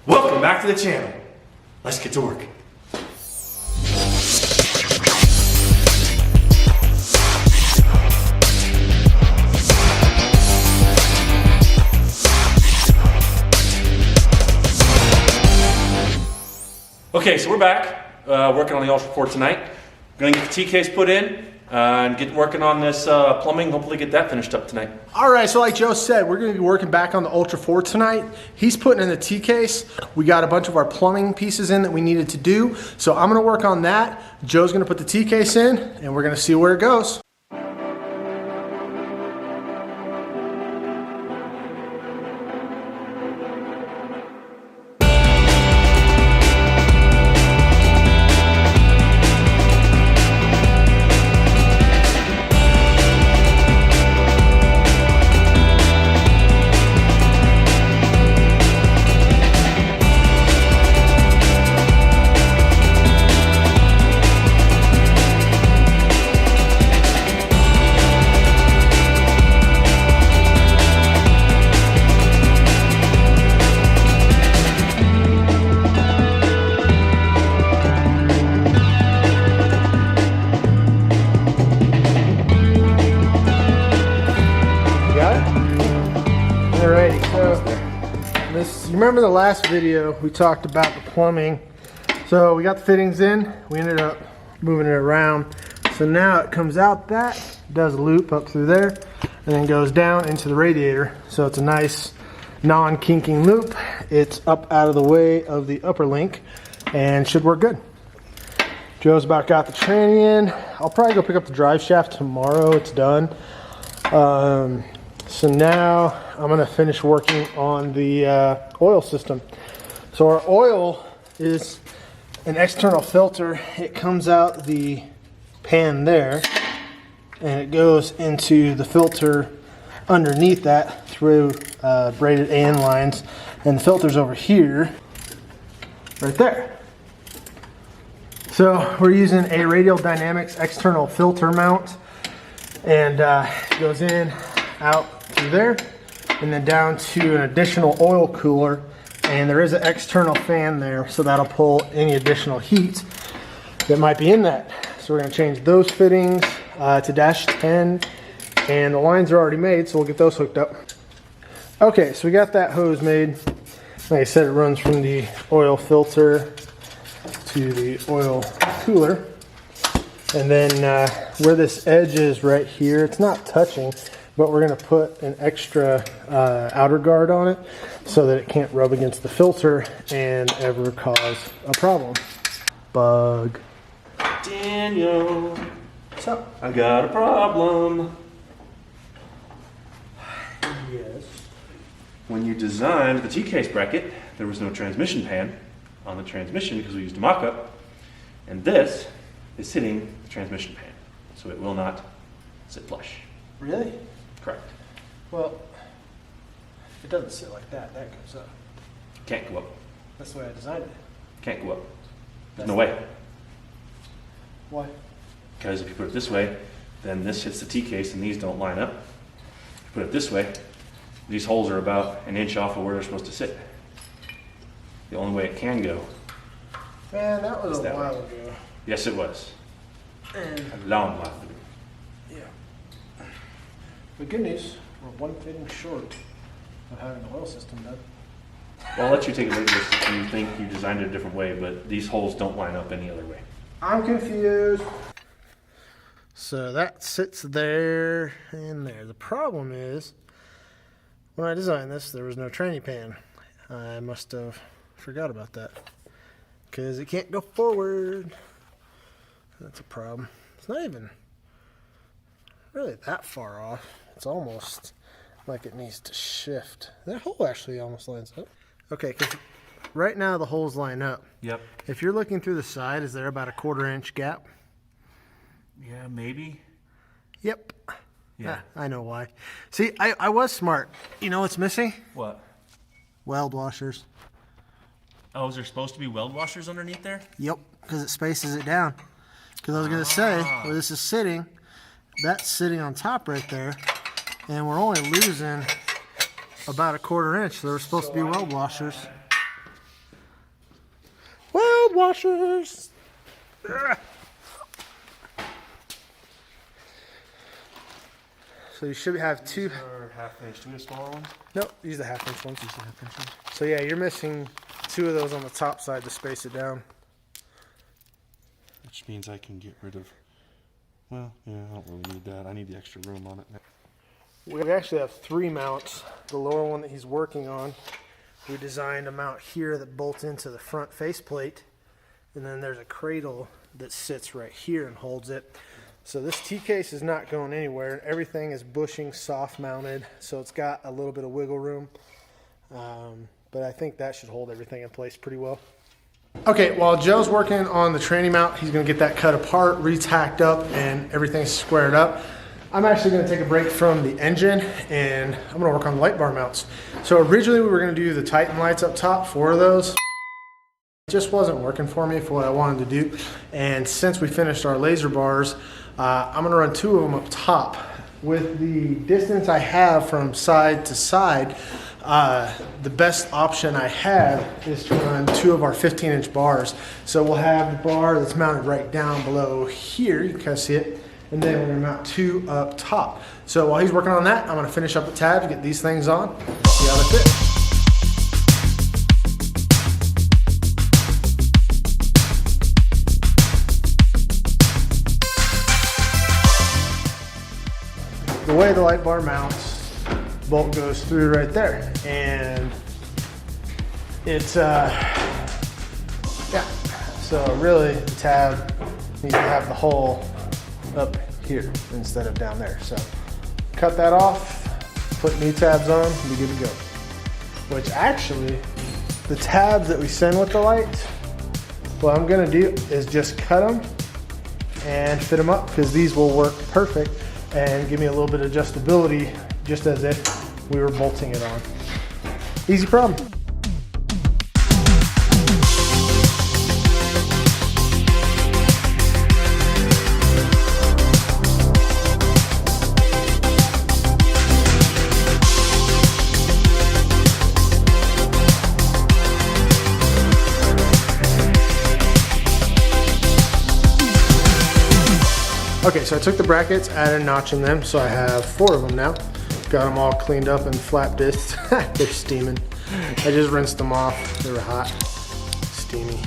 Welcome back to the channel. Let's get to work. Okay, so we're back, working on the Ultra4 tonight. Gonna get the T-case put in and get working on this plumbing, hopefully get that finished up tonight. All right, so like Joe said, we're gonna be working back on the Ultra4 tonight. He's putting in the T-case. We got a bunch of our plumbing pieces in that we needed to do. So I'm gonna work on that. Joe's gonna put the T-case in and we're gonna see where it goes. You remember the last video we talked about the plumbing. So we got the fittings in, we ended up moving it around. So now it comes out that, does a loop up through there, and then goes down into the radiator. So it's a nice non-kinking loop. It's up out of the way of the upper link and should work good. Joe's about got the tranny in. I'll probably go pick up the drive shaft tomorrow, it's done. So now I'm gonna finish working on the oil system. So our oil is an external filter. It comes out the pan there and it goes into the filter underneath that through braided AN lines, and the filter's over here, right there. So we're using a Radial Dynamics external filter mount, and it goes in, out through there, and then down to an additional oil cooler, and there is an external fan there, so that'll pull any additional heat that might be in that. So we're going to change those fittings to -10, and the lines are already made, so we'll get those hooked up. Okay, so we got that hose made. Like I said, it runs from the oil filter to the oil cooler, and then where this edge is right here, it's not touching, but we're going to put an extra outer guard on it so that it can't rub against the filter and ever cause a problem. Bug. Daniel, What's up? I got a problem. Yes. When you designed the T-case bracket, there was no transmission pan on the transmission because we used a mock-up, and this is hitting the transmission pan, so it will not sit flush. Really? Correct. Well, it doesn't sit like that. That goes up. Can't go up. That's the way I designed it. Can't go up. There's no way. Why? Because if you put it this way, then this hits the T-case and these don't line up. If you put it this way, these holes are about an inch off of where they're supposed to sit. The only way it can go. Man, that was is a that while way. ago. Yes, it was. And A long while ago. yeah. But good news, we're one fitting short of having the oil system done. Well, I'll let you take a look at this if you think you designed it a different way, but these holes don't line up any other way. I'm confused. So that sits there and there. The problem is, when I designed this, there was no tranny pan. I must have forgot about that, because it can't go forward. That's a problem. It's not even really that far off. It's almost like it needs to shift. That hole actually almost lines up. Okay, because right now the holes line up. Yep. If you're looking through the side, is there about a 1/4 inch gap? Yeah, maybe. Yep. Yeah. I know why. See, I was smart. You know what's missing? What? Weld washers. Oh, is there supposed to be weld washers underneath there? Yep, because it spaces it down. Because I was going to say, where this is sitting, that's sitting on top right there, and we're only losing about a 1/4 inch. So there were supposed to be weld washers. child washers. Ugh. So you should have two. Or half inch. Do we have smaller ones? Nope, use the half-inch ones. So yeah, you're missing two of those on the top side to space it down. Which means I can get rid of. Well, yeah, I don't really need that. I need the extra room on it. We actually have three mounts. The lower one that he's working on, we designed a mount here that bolts into the front faceplate, and then there's a cradle that sits right here and holds it. So this T-case is not going anywhere. Everything is bushing soft mounted, so it's got a little bit of wiggle room. But I think that should hold everything in place pretty well. Okay, while Joe's working on the tranny mount, he's gonna get that cut apart, re-tacked up, and everything's squared up. I'm actually gonna take a break from the engine, and I'm gonna work on the light bar mounts. So originally we were gonna do the Titan lights up top, 4 of those. It just wasn't working for me for what I wanted to do. And since we finished our laser bars, I'm gonna run 2 of them up top. With the distance I have from side to side, the best option I have is to run 2 of our 15-inch bars. So we'll have the bar that's mounted right down below here, you can kind of see it, and then we're gonna mount 2 up top. So while he's working on that, I'm gonna finish up the tabs, get these things on, see how they fit. The way the light bar mounts, bolt goes through right there, and it's yeah. So really, the tab needs to have the hole up here instead of down there. So cut that off, put new tabs on, and be good to go. Which actually, the tabs that we send with the lights, what I'm gonna do is just cut them and fit them up, because these will work perfect and give me a little bit of adjustability, just as if we were bolting it on. Easy problem. Okay, so I took the brackets, added a notch in them, so I have 4 of them now. Got them all cleaned up and flap disced. They're steaming. I just rinsed them off. They were hot, steamy.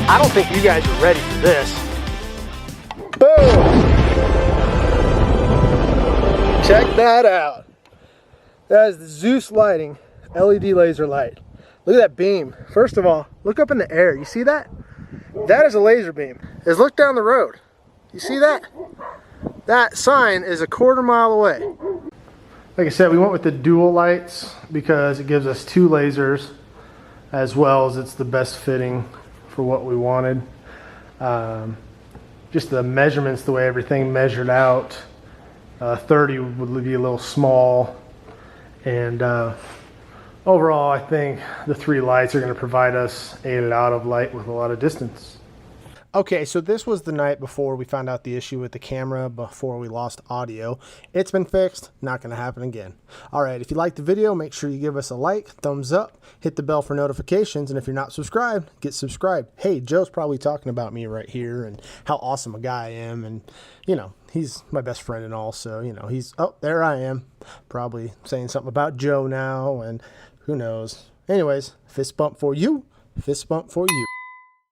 I don't think you guys are ready for this. Boom! Check that out. That is the Zeus Lighting LED laser light. Look at that beam. First of all, look up in the air. You see that? That is a laser beam. Just look down the road. You see that? That sign is a 1/4 mile away. Like I said, we went with the dual lights because it gives us 2 lasers, as well as it's the best fitting for what we wanted. Just the measurements, the way everything measured out, 30 would be a little small, and overall I think the 3 lights are going to provide us a lot of light with a lot of distance. Okay, so this was the night before we found out the issue with the camera, before we lost audio. It's been fixed, not going to happen again. All right, if you liked the video, make sure you give us a like, thumbs up, hit the bell for notifications, and if you're not subscribed, get subscribed. Hey, Joe's probably talking about me right here and how awesome a guy I am, and, you know, he's my best friend and all, so, you know, oh, there I am, probably saying something about Joe now, and who knows. Anyways, fist bump for you, fist bump for you.